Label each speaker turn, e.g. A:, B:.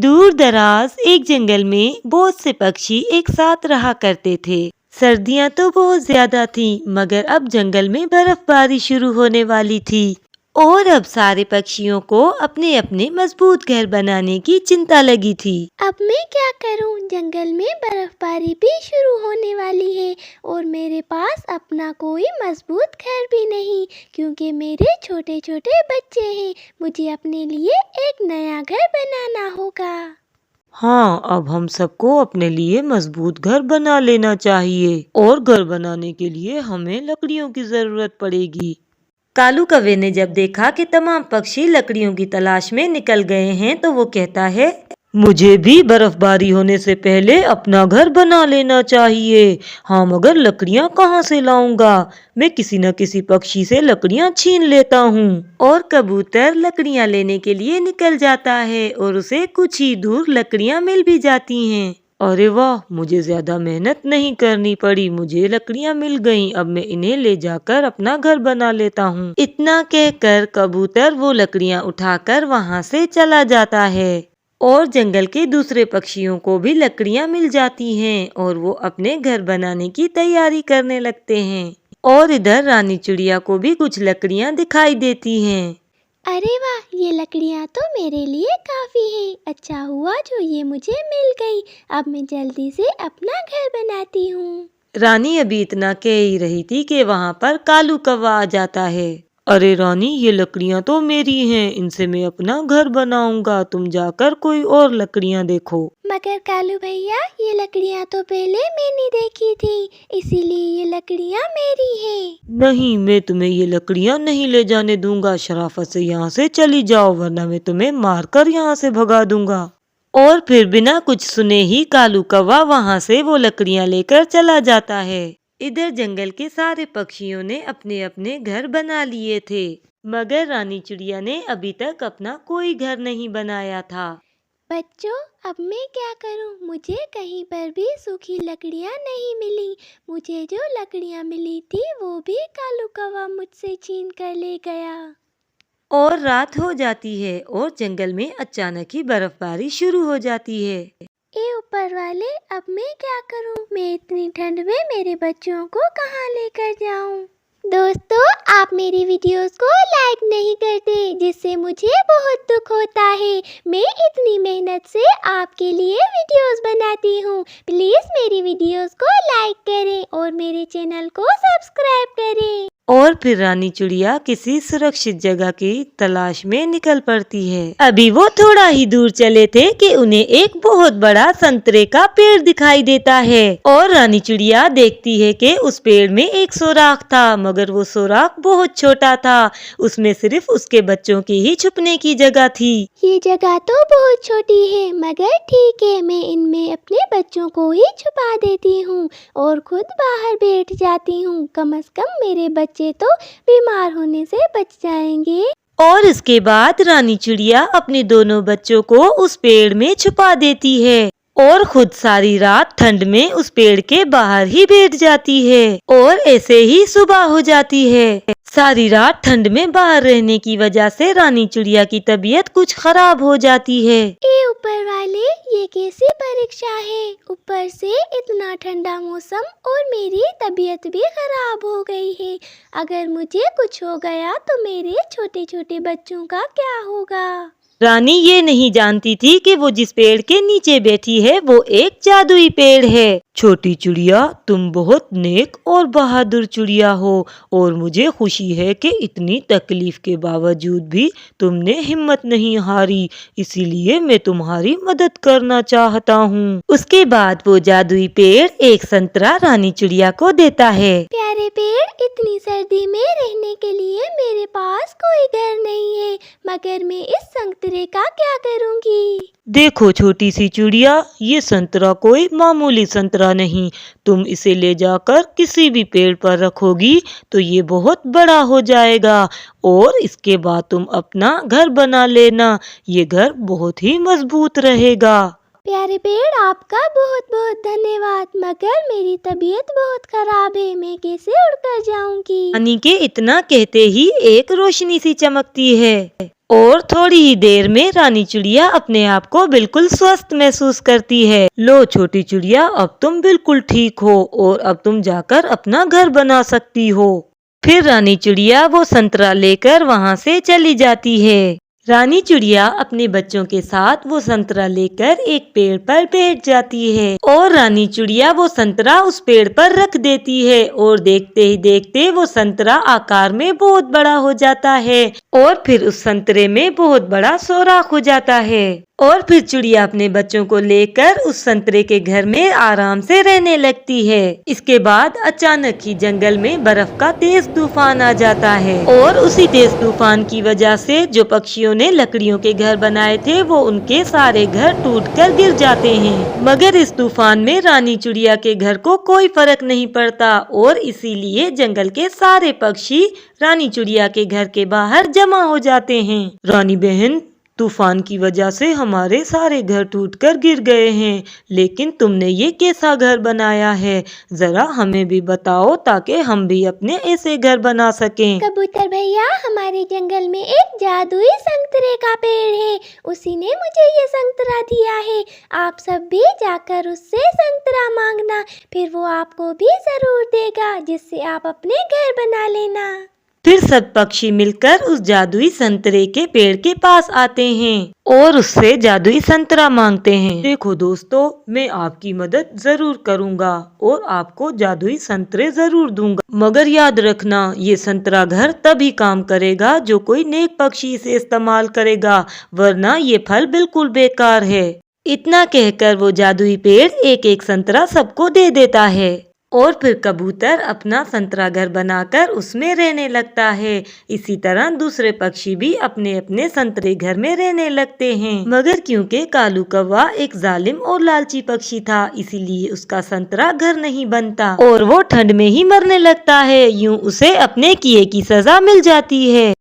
A: दूर दराज एक जंगल में बहुत से पक्षी एक साथ रहा करते थे। सर्दियां तो बहुत ज्यादा थीं, मगर अब जंगल में बर्फबारी शुरू होने वाली थी और अब सारे पक्षियों को अपने अपने मजबूत घर बनाने की चिंता लगी थी।
B: अब मैं क्या करूं? जंगल में बर्फबारी भी शुरू होने वाली है और मेरे पास अपना कोई मजबूत घर भी नहीं, क्योंकि मेरे छोटे छोटे बच्चे हैं। मुझे अपने लिए एक नया घर बनाना होगा।
A: हाँ, अब हम सबको अपने लिए मजबूत घर बना लेना चाहिए और घर बनाने के लिए हमें लकड़ियों की जरूरत पड़ेगी। कालू कौवे ने जब देखा कि तमाम पक्षी लकड़ियों की तलाश में निकल गए हैं तो वो कहता है, मुझे भी बर्फबारी होने से पहले अपना घर बना लेना चाहिए। हाँ, मगर लकड़ियाँ कहाँ से लाऊंगा? मैं किसी न किसी पक्षी से लकड़ियाँ छीन लेता हूँ। और कबूतर लकड़ियाँ लेने के लिए निकल जाता है और उसे कुछ ही दूर लकड़ियाँ मिल भी जाती हैं। अरे वाह, मुझे ज्यादा मेहनत नहीं करनी पड़ी, मुझे लकड़ियाँ मिल गईं। अब मैं इन्हें ले जाकर अपना घर बना लेता हूँ। इतना कहकर कबूतर वो लकड़ियाँ उठाकर वहाँ से चला जाता है और जंगल के दूसरे पक्षियों को भी लकड़ियाँ मिल जाती हैं और वो अपने घर बनाने की तैयारी करने लगते हैं। और इधर रानी चिड़िया को भी कुछ लकड़ियाँ दिखाई देती हैं।
B: अरे वाह, ये लकड़ियाँ तो मेरे लिए काफ़ी हैं। अच्छा हुआ जो ये मुझे मिल गई। अब मैं जल्दी से अपना घर बनाती हूँ।
A: रानी अभी इतना कह ही रही थी कि वहाँ पर कालू कौवा आ जाता है। अरे रानी, ये लकड़ियाँ तो मेरी हैं, इनसे मैं अपना घर बनाऊंगा, तुम जाकर कोई और लकड़ियाँ देखो।
B: मगर कालू भैया, ये लकड़ियाँ तो पहले मैंने देखी थी, इसीलिए ये लकड़ियाँ मेरी हैं।
A: नहीं, मैं तुम्हें ये लकड़ियाँ नहीं ले जाने दूंगा। शराफत से यहाँ से चली जाओ, वरना मैं तुम्हें मारकर यहाँ से भगा दूंगा। और फिर बिना कुछ सुने ही कालू कौवा वहाँ से वो लकड़ियाँ लेकर चला जाता है। इधर जंगल के सारे पक्षियों ने अपने अपने घर बना लिए थे, मगर रानी चिड़िया ने अभी तक अपना कोई घर नहीं बनाया था।
B: बच्चों, अब मैं क्या करूं? मुझे कहीं पर भी सूखी लकड़ियां नहीं मिली। मुझे जो लकड़ियां मिली थी वो भी कालू कौवा मुझसे छीन कर ले गया।
A: और रात हो जाती है और जंगल में अचानक ही बर्फबारी शुरू हो जाती है।
B: ए ऊपर वाले, अब मैं क्या करूं? मैं इतनी ठंड में मेरे बच्चों को कहाँ लेकर जाऊं? दोस्तों, आप मेरी वीडियोस को लाइक नहीं करते, जिससे मुझे बहुत दुख होता है। मैं इतनी मेहनत से आपके लिए वीडियोस बनाती हूँ। प्लीज मेरी वीडियोस को लाइक करें और मेरे चैनल को सब्सक्राइब करें।
A: और फिर रानी चिड़िया किसी सुरक्षित जगह की तलाश में निकल पड़ती है। अभी वो थोड़ा ही दूर चले थे कि उन्हें एक बहुत बड़ा संतरे का पेड़ दिखाई देता है और रानी चिड़िया देखती है कि उस पेड़ में एक सुराख था, मगर वो सुराख बहुत छोटा था। उसमें सिर्फ उसके बच्चों की ही छुपने की जगह थी।
B: ये जगह तो बहुत छोटी है, मगर ठीक है, मैं इनमें अपने बच्चों को ही छुपा देती हूँ और खुद बाहर बैठ जाती हूँ। कम से कम मेरे बच्चे तो बीमार होने से बच जाएंगे।
A: और इसके बाद रानी चिड़िया अपने दोनों बच्चों को उस पेड़ में छुपा देती है और खुद सारी रात ठंड में उस पेड़ के बाहर ही बैठ जाती है। और ऐसे ही सुबह हो जाती है। सारी रात ठंड में बाहर रहने की वजह से रानी चिड़िया की तबीयत कुछ खराब हो जाती है।
B: ए ऊपर वाले, ये कैसी परीक्षा है? ऊपर से इतना ठंडा मौसम और मेरी तबीयत भी खराब हो गई है। अगर मुझे कुछ हो गया तो मेरे छोटे छोटे बच्चों का क्या होगा?
A: रानी ये नहीं जानती थी कि वो जिस पेड़ के नीचे बैठी है वो एक जादुई पेड़ है। छोटी चिड़िया, तुम बहुत नेक और बहादुर चिड़िया हो और मुझे खुशी है कि इतनी तकलीफ के बावजूद भी तुमने हिम्मत नहीं हारी, इसीलिए मैं तुम्हारी मदद करना चाहता हूँ। उसके बाद वो जादुई पेड़ एक संतरा रानी चिड़िया को देता है।
B: प्यारे पेड़, इतनी सर्दी में रहने के लिए मेरे पास कोई घर नहीं है, मगर मैं इस संतरे का क्या करूँगी?
A: देखो छोटी सी चिड़िया, ये संतरा कोई मामूली संतरा नहीं। तुम इसे ले जाकर किसी भी पेड़ पर रखोगी तो ये बहुत बड़ा हो जाएगा और इसके बाद तुम अपना घर बना लेना। ये घर बहुत ही मजबूत रहेगा।
B: प्यारे पेड़, आपका बहुत बहुत धन्यवाद, मगर मेरी तबीयत बहुत खराब है, मैं कैसे उड़कर जाऊंगी।
A: रानी के इतना कहते ही एक रोशनी सी चमकती है और थोड़ी ही देर में रानी चिड़िया अपने आप को बिल्कुल स्वस्थ महसूस करती है। लो छोटी चिड़िया, अब तुम बिल्कुल ठीक हो और अब तुम जाकर अपना घर बना सकती हो। फिर रानी चिड़िया वो संतरा लेकर वहाँ से चली जाती है। रानी चिड़िया अपने बच्चों के साथ वो संतरा लेकर एक पेड़ पर बैठ जाती है और रानी चिड़िया वो संतरा उस पेड़ पर रख देती है और देखते ही देखते वो संतरा आकार में बहुत बड़ा हो जाता है और फिर उस संतरे में बहुत बड़ा सोराख हो जाता है और फिर चिड़िया अपने बच्चों को लेकर उस संतरे के घर में आराम से रहने लगती है। इसके बाद अचानक ही जंगल में बर्फ का तेज तूफान आ जाता है और उसी तेज तूफान की वजह से जो पक्षियों ने लकड़ियों के घर बनाए थे वो उनके सारे घर टूटकर गिर जाते हैं। मगर इस तूफान में रानी चिड़िया के घर को कोई फर्क नहीं पड़ता और इसीलिए जंगल के सारे पक्षी रानी चिड़िया के घर के बाहर जमा हो जाते हैं। रानी बहन, तूफान की वजह से हमारे सारे घर टूटकर गिर गए हैं, लेकिन तुमने ये कैसा घर बनाया है, जरा हमें भी बताओ ताकि हम भी अपने ऐसे घर बना सकें।
B: कबूतर भैया, हमारे जंगल में एक जादुई संतरे का पेड़ है, उसी ने मुझे ये संतरा दिया है। आप सब भी जाकर उससे संतरा मांगना, फिर वो आपको भी जरूर देगा, जिससे आप अपने घर बना लेना।
A: फिर सब पक्षी मिलकर उस जादुई संतरे के पेड़ के पास आते हैं और उससे जादुई संतरा मांगते हैं। देखो दोस्तों, मैं आपकी मदद जरूर करूंगा और आपको जादुई संतरे जरूर दूंगा, मगर याद रखना ये संतरा घर तभी काम करेगा जो कोई नेक पक्षी इसे इस्तेमाल करेगा, वरना ये फल बिल्कुल बेकार है। इतना कहकर वो जादुई पेड़ एक एक संतरा सबको दे देता है और फिर कबूतर अपना संतरा घर बनाकर उसमें रहने लगता है। इसी तरह दूसरे पक्षी भी अपने अपने संतरे घर में रहने लगते हैं। मगर क्योंकि कालू कौवा एक जालिम और लालची पक्षी था, इसीलिए उसका संतरा घर नहीं बनता और वो ठंड में ही मरने लगता है। यूं उसे अपने किए की सजा मिल जाती है।